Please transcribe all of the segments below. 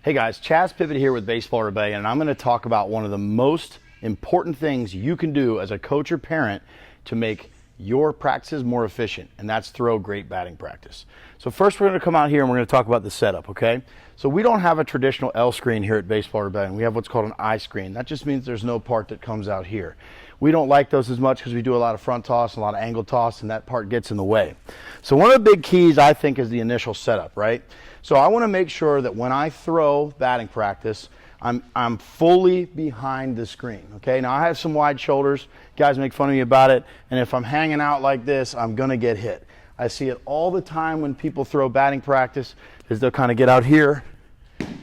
Hey guys, Chaz Pivot here with Baseball Rebellion, and I'm going to talk about one of the most important things you can do as a coach or parent to make your practices more efficient, and that's throw great batting practice. So first we're going to come out here and we're going to talk about the setup, okay? So we don't have a traditional L screen here at Baseball Rebellion. We have what's called an I screen. That just means there's no part that comes out here. We don't like those as much because we do a lot of front toss, a lot of angle toss, and that part gets in the way. So one of the big keys, I think, is the initial setup, right? So I want to make sure that when I throw batting practice, I'm fully behind the screen, okay? Now I have some wide shoulders. Guys make fun of me about it, and if I'm hanging out like this, I'm going to get hit. I see it all the time when people throw batting practice, is they'll kind of get out here,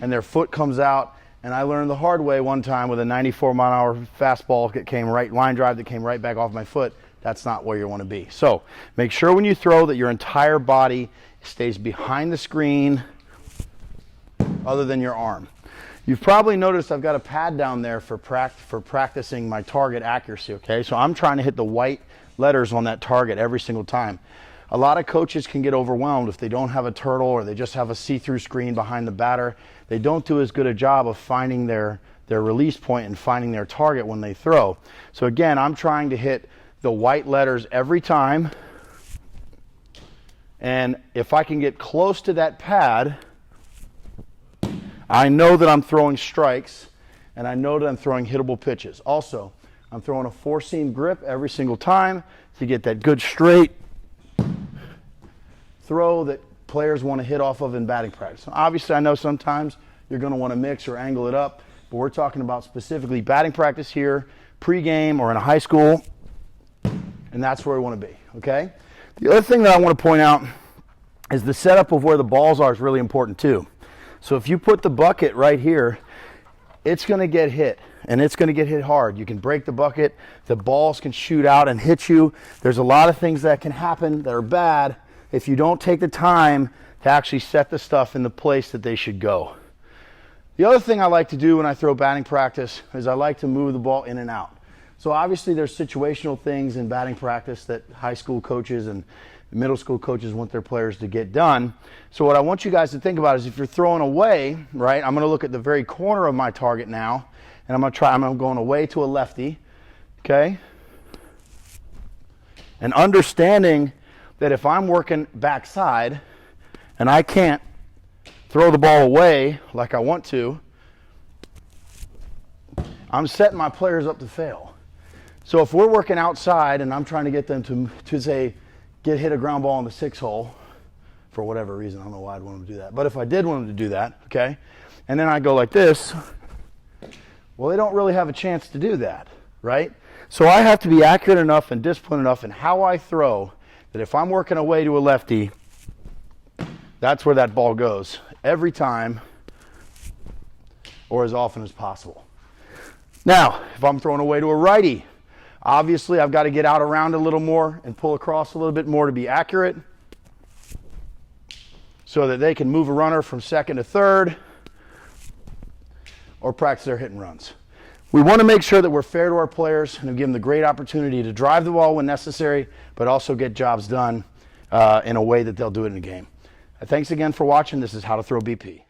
and their foot comes out. And I learned the hard way one time with a 94-mile-an-hour fastball that came right, line drive that came right back off my foot. That's not where you want to be. So make sure when you throw that your entire body stays behind the screen other than your arm. You've probably noticed I've got a pad down there for practicing my target accuracy, okay? So I'm trying to hit the white letters on that target every single time. A lot of coaches can get overwhelmed if they don't have a turtle or they just have a see-through screen behind the batter. They don't do as good a job of finding their release point and finding their target when they throw. So again, I'm trying to hit the white letters every time. And if I can get close to that pad, I know that I'm throwing strikes and I know that I'm throwing hittable pitches. Also, I'm throwing a four-seam grip every single time to get that good straight throw that players want to hit off of in batting practice. Obviously, I know sometimes you're going to want to mix or angle it up, but we're talking about specifically batting practice here, pregame or in a high school, and that's where we want to be, okay? The other thing that I want to point out is the setup of where the balls are is really important too. So if you put the bucket right here, it's going to get hit, and it's going to get hit hard. You can break the bucket, the balls can shoot out and hit you. There's a lot of things that can happen that are bad if you don't take the time to actually set the stuff in the place that they should go. The other thing I like to do when I throw batting practice is I like to move the ball in and out. So obviously there's situational things in batting practice that high school coaches and middle school coaches want their players to get done. So what I want you guys to think about is if you're throwing away, right, I'm going to look at the very corner of my target now, and I'm going away to a lefty, okay? And understanding that if I'm working backside and I can't throw the ball away like I want to, I'm setting my players up to fail. So if we're working outside and I'm trying to get them to say, hit a ground ball in the 6 hole, for whatever reason, I don't know why I'd want them to do that, but if I did want them to do that, okay, and then I go like this, well, they don't really have a chance to do that, right? So I have to be accurate enough and disciplined enough in how I throw that if I'm working away to a lefty, that's where that ball goes every time or as often as possible. Now, if I'm throwing away to a righty, obviously I've got to get out around a little more and pull across a little bit more to be accurate so that they can move a runner from second to third or practice their hit and runs. We want to make sure that we're fair to our players and give them the great opportunity to drive the ball when necessary, but also get jobs done in a way that they'll do it in a game. Thanks again for watching. This is How to Throw BP.